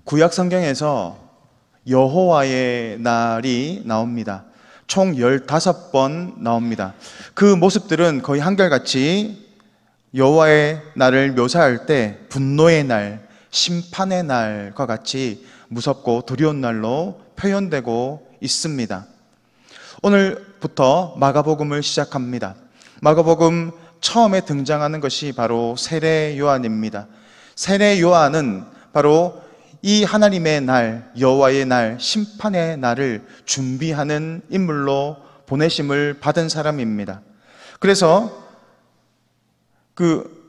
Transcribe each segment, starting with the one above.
구약 성경에서 여호와의 날이 나옵니다. 총 15번 나옵니다. 그 모습들은 거의 한결같이 여호와의 날을 묘사할 때 분노의 날, 심판의 날과 같이 무섭고 두려운 날로 표현되고 있습니다. 오늘부터 마가복음을 시작합니다. 마가복음 처음에 등장하는 것이 바로 세례 요한입니다. 세례 요한은 바로 이 하나님의 날, 여호와의 날, 심판의 날을 준비하는 인물로 보내심을 받은 사람입니다. 그래서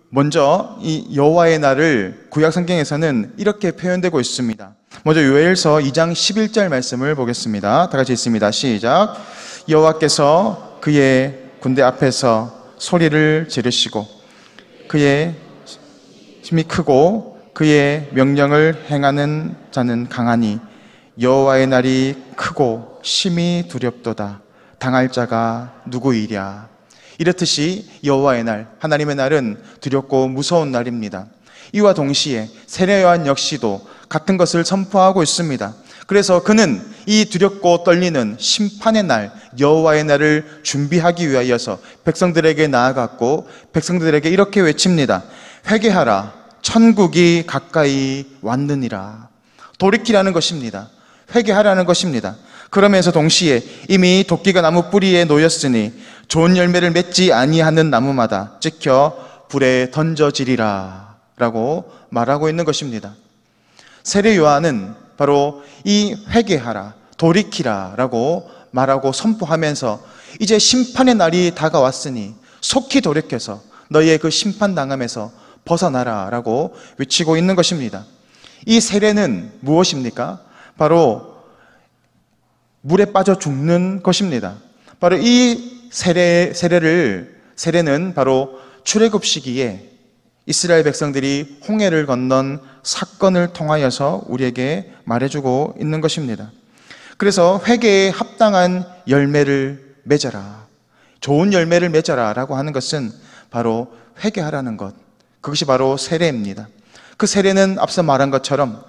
먼저 이 여호와의 날을 구약 성경에서는 이렇게 표현되고 있습니다. 먼저 요엘서 2장 11절 말씀을 보겠습니다. 다 같이 읽습니다. 시작. 여호와께서 그의 군대 앞에서 소리를 지르시고 그의 힘이 크고 그의 명령을 행하는 자는 강하니 여호와의 날이 크고 심히 두렵도다. 당할 자가 누구이랴. 이렇듯이 여호와의 날, 하나님의 날은 두렵고 무서운 날입니다. 이와 동시에 세례 요한 역시도 같은 것을 선포하고 있습니다. 그래서 그는 이 두렵고 떨리는 심판의 날, 여호와의 날을 준비하기 위하여서 백성들에게 나아갔고 백성들에게 이렇게 외칩니다. 회개하라, 천국이 가까이 왔느니라. 돌이키라는 것입니다. 회개하라는 것입니다. 그러면서 동시에 이미 도끼가 나무 뿌리에 놓였으니 좋은 열매를 맺지 아니하는 나무마다 찍혀 불에 던져지리라 라고 말하고 있는 것입니다. 세례 요한은 바로 이 회개하라, 돌이키라 라고 말하고 선포하면서 이제 심판의 날이 다가왔으니 속히 돌이켜서 너희의 그 심판당함에서 벗어나라 라고 외치고 있는 것입니다. 이 세례는 무엇입니까? 바로 물에 빠져 죽는 것입니다. 바로 이 세례는 바로 출애굽 시기에 이스라엘 백성들이 홍해를 건넌 사건을 통하여서 우리에게 말해주고 있는 것입니다. 그래서 회개에 합당한 열매를 맺어라, 좋은 열매를 맺어라 라고 하는 것은 바로 회개하라는 것, 그것이 바로 세례입니다. 그 세례는 앞서 말한 것처럼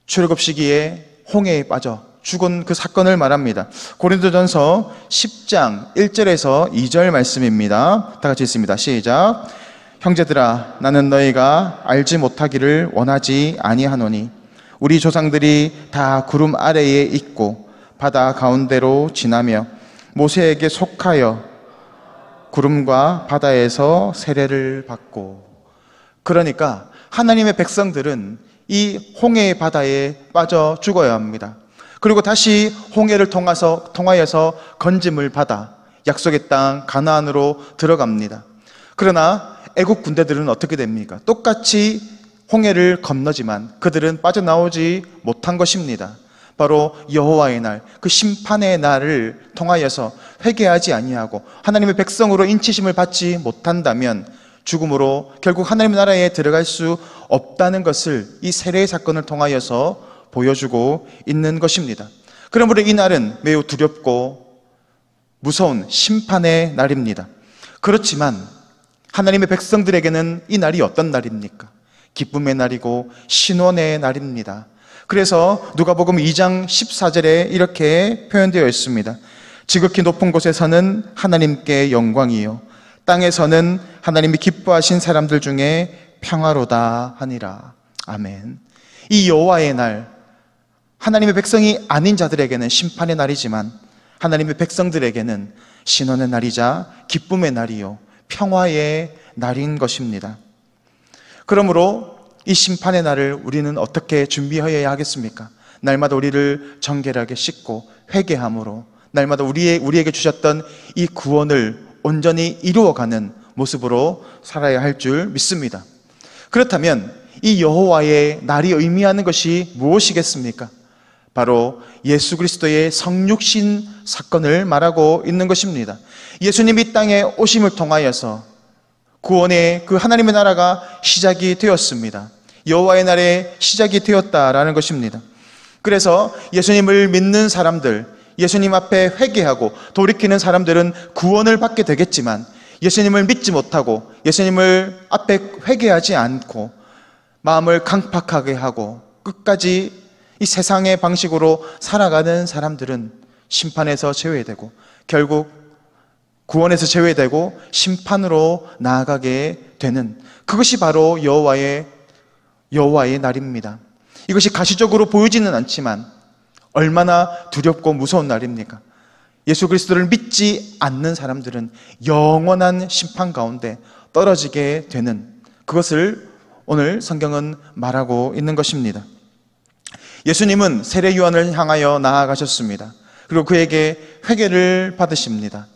출애굽 시기에 홍해에 빠져 죽은 그 사건을 말합니다. 고린도전서 10장 1절에서 2절 말씀입니다. 다 같이 읽습니다. 시작. 형제들아, 나는 너희가 알지 못하기를 원하지 아니하노니 우리 조상들이 다 구름 아래에 있고 바다 가운데로 지나며 모세에게 속하여 구름과 바다에서 세례를 받고. 그러니까 하나님의 백성들은 이 홍해의 바다에 빠져 죽어야 합니다. 그리고 다시 홍해를 통하여서 건짐을 받아 약속의 땅 가나안으로 들어갑니다. 그러나 애국 군대들은 어떻게 됩니까? 똑같이 홍해를 건너지만 그들은 빠져나오지 못한 것입니다. 바로 여호와의 날, 그 심판의 날을 통하여서 회개하지 아니하고 하나님의 백성으로 인치심을 받지 못한다면 죽음으로 결국 하나님의 나라에 들어갈 수 없다는 것을 이 세례의 사건을 통하여서 보여주고 있는 것입니다. 그러므로 이 날은 매우 두렵고 무서운 심판의 날입니다. 그렇지만 하나님의 백성들에게는 이 날이 어떤 날입니까? 기쁨의 날이고 신원의 날입니다. 그래서 누가복음 2장 14절에 이렇게 표현되어 있습니다. 지극히 높은 곳에서는 하나님께 영광이요 땅에서는 하나님이 기뻐하신 사람들 중에 평화로다 하니라. 아멘. 이 여호와의 날, 하나님의 백성이 아닌 자들에게는 심판의 날이지만 하나님의 백성들에게는 신원의 날이자 기쁨의 날이요 평화의 날인 것입니다. 그러므로 이 심판의 날을 우리는 어떻게 준비해야 하겠습니까? 날마다 우리를 정결하게 씻고 회개함으로 날마다 우리에게 주셨던 이 구원을 온전히 이루어가는 모습으로 살아야 할 줄 믿습니다. 그렇다면 이 여호와의 날이 의미하는 것이 무엇이겠습니까? 바로 예수 그리스도의 성육신 사건을 말하고 있는 것입니다. 예수님이 이 땅에 오심을 통하여서 구원의 그 하나님의 나라가 시작이 되었습니다. 여호와의 날에 시작이 되었다라는 것입니다. 그래서 예수님을 믿는 사람들, 예수님 앞에 회개하고 돌이키는 사람들은 구원을 받게 되겠지만 예수님을 믿지 못하고 예수님을 앞에 회개하지 않고 마음을 강팍하게 하고 끝까지 이 세상의 방식으로 살아가는 사람들은 심판에서 제외되고 결국 구원에서 제외되고 심판으로 나아가게 되는, 그것이 바로 여호와의 날입니다. 이것이 가시적으로 보이지는 않지만 얼마나 두렵고 무서운 날입니까? 예수 그리스도를 믿지 않는 사람들은 영원한 심판 가운데 떨어지게 되는, 그것을 오늘 성경은 말하고 있는 것입니다. 예수님은 세례 요한을 향하여 나아가셨습니다. 그리고 그에게 회개를 받으십니다.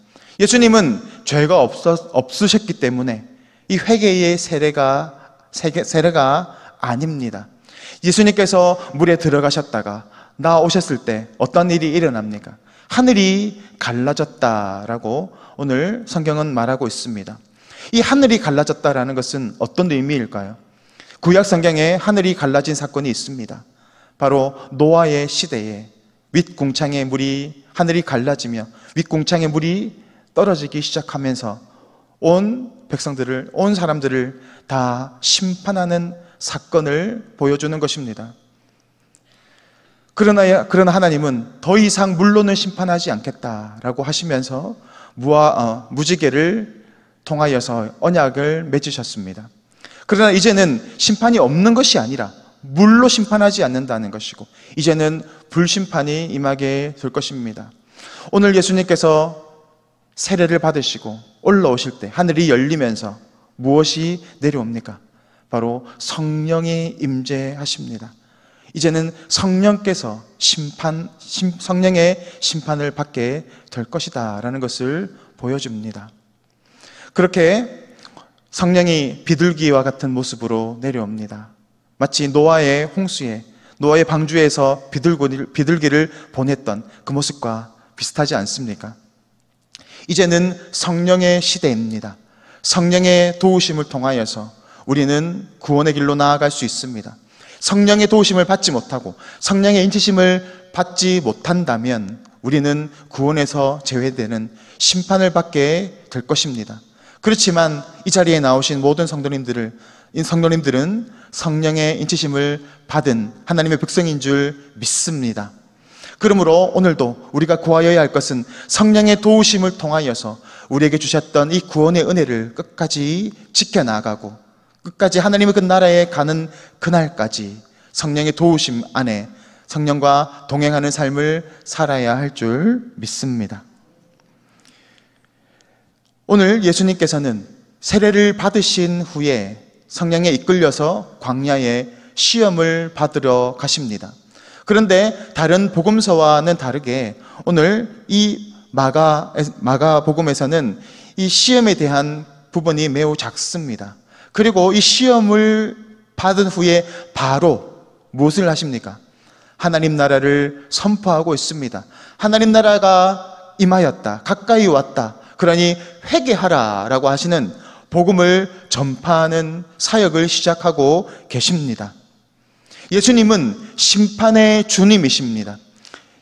예수님은 죄가 없으셨기 때문에 이 회개의 세례가 아닙니다. 예수님께서 물에 들어가셨다가 나오셨을 때 어떤 일이 일어납니까? 하늘이 갈라졌다라고 오늘 성경은 말하고 있습니다. 이 하늘이 갈라졌다라는 것은 어떤 의미일까요? 구약 성경에 하늘이 갈라진 사건이 있습니다. 바로 노아의 시대에 윗궁창의 물이, 하늘이 갈라지며 윗궁창의 물이 떨어지기 시작하면서 온 사람들을 다 심판하는 사건을 보여주는 것입니다. 그러나 하나님은 더 이상 물로는 심판하지 않겠다라고 하시면서 무지개를 통하여서 언약을 맺으셨습니다. 그러나 이제는 심판이 없는 것이 아니라 물로 심판하지 않는다는 것이고, 이제는 불심판이 임하게 될 것입니다. 오늘 예수님께서 세례를 받으시고 올라오실 때 하늘이 열리면서 무엇이 내려옵니까? 바로 성령이 임재하십니다. 이제는 성령께서 성령의 심판을 받게 될 것이다 라는 것을 보여줍니다. 그렇게 성령이 비둘기와 같은 모습으로 내려옵니다. 마치 노아의 방주에서 비둘기를 보냈던 그 모습과 비슷하지 않습니까? 이제는 성령의 시대입니다. 성령의 도우심을 통하여서 우리는 구원의 길로 나아갈 수 있습니다. 성령의 도우심을 받지 못하고 성령의 인치심을 받지 못한다면 우리는 구원에서 제외되는 심판을 받게 될 것입니다. 그렇지만 이 자리에 나오신 모든 성도님들은 성령의 인치심을 받은 하나님의 백성인 줄 믿습니다. 그러므로 오늘도 우리가 구하여야 할 것은 성령의 도우심을 통하여서 우리에게 주셨던 이 구원의 은혜를 끝까지 지켜나가고 끝까지 하나님의 그 나라에 가는 그날까지 성령의 도우심 안에 성령과 동행하는 삶을 살아야 할 줄 믿습니다. 오늘 예수님께서는 세례를 받으신 후에 성령에 이끌려서 광야에 시험을 받으러 가십니다. 그런데 다른 복음서와는 다르게 오늘 이 마가복음에서는 이 시험에 대한 부분이 매우 작습니다. 그리고 이 시험을 받은 후에 바로 무엇을 하십니까? 하나님 나라를 선포하고 있습니다. 하나님 나라가 임하였다, 가까이 왔다, 그러니 회개하라 라고 하시는 복음을 전파하는 사역을 시작하고 계십니다. 예수님은 심판의 주님이십니다.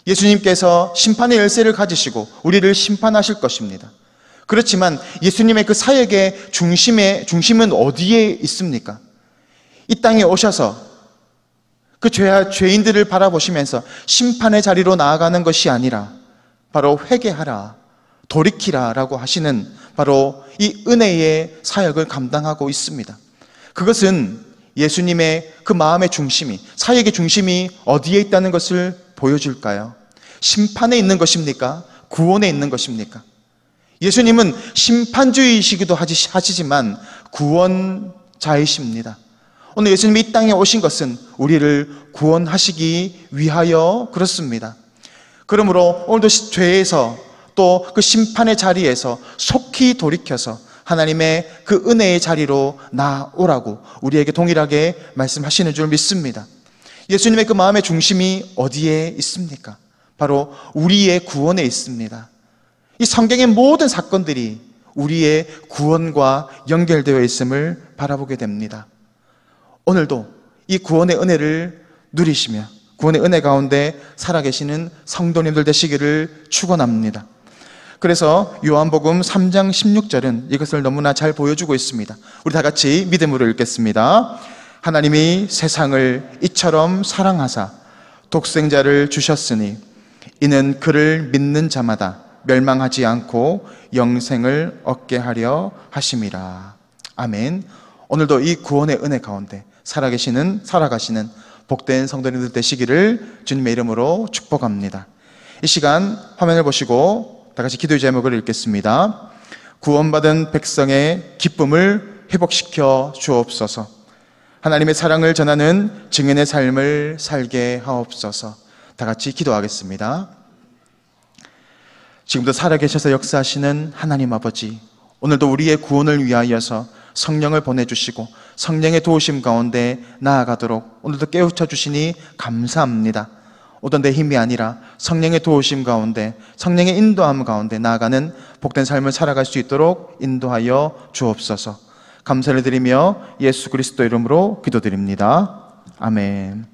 예수님께서 심판의 열쇠를 가지시고 우리를 심판하실 것입니다. 그렇지만 예수님의 그 사역의 중심은 어디에 있습니까? 이 땅에 오셔서 그 죄인들을 바라보시면서 심판의 자리로 나아가는 것이 아니라 바로 회개하라, 돌이키라 라고 하시는 바로 이 은혜의 사역을 감당하고 있습니다. 그것은 예수님의 그 마음의 중심이, 사역의 중심이 어디에 있다는 것을 보여줄까요? 심판에 있는 것입니까? 구원에 있는 것입니까? 예수님은 심판주의이시기도 하시지만 구원자이십니다. 오늘 예수님이 이 땅에 오신 것은 우리를 구원하시기 위하여 그렇습니다. 그러므로 오늘도 죄에서 또 그 심판의 자리에서 속히 돌이켜서 하나님의 그 은혜의 자리로 나오라고 우리에게 동일하게 말씀하시는 줄 믿습니다. 예수님의 그 마음의 중심이 어디에 있습니까? 바로 우리의 구원에 있습니다. 이 성경의 모든 사건들이 우리의 구원과 연결되어 있음을 바라보게 됩니다. 오늘도 이 구원의 은혜를 누리시며 구원의 은혜 가운데 살아계시는 성도님들 되시기를 축원합니다. 그래서 요한복음 3장 16절은 이것을 너무나 잘 보여주고 있습니다. 우리 다 같이 믿음으로 읽겠습니다. 하나님이 세상을 이처럼 사랑하사 독생자를 주셨으니 이는 그를 믿는 자마다 멸망하지 않고 영생을 얻게 하려 하심이라. 아멘. 오늘도 이 구원의 은혜 가운데 살아가시는 복된 성도님들 되시기를 주님의 이름으로 축복합니다. 이 시간 화면을 보시고 다 같이 기도의 제목을 읽겠습니다. 구원받은 백성의 기쁨을 회복시켜 주옵소서. 하나님의 사랑을 전하는 증인의 삶을 살게 하옵소서. 다 같이 기도하겠습니다. 지금도 살아계셔서 역사하시는 하나님 아버지, 오늘도 우리의 구원을 위하여서 성령을 보내주시고 성령의 도우심 가운데 나아가도록 오늘도 깨우쳐 주시니 감사합니다. 어떤 내 힘이 아니라 성령의 도우심 가운데, 성령의 인도함 가운데 나아가는 복된 삶을 살아갈 수 있도록 인도하여 주옵소서. 감사를 드리며 예수 그리스도 이름으로 기도드립니다. 아멘.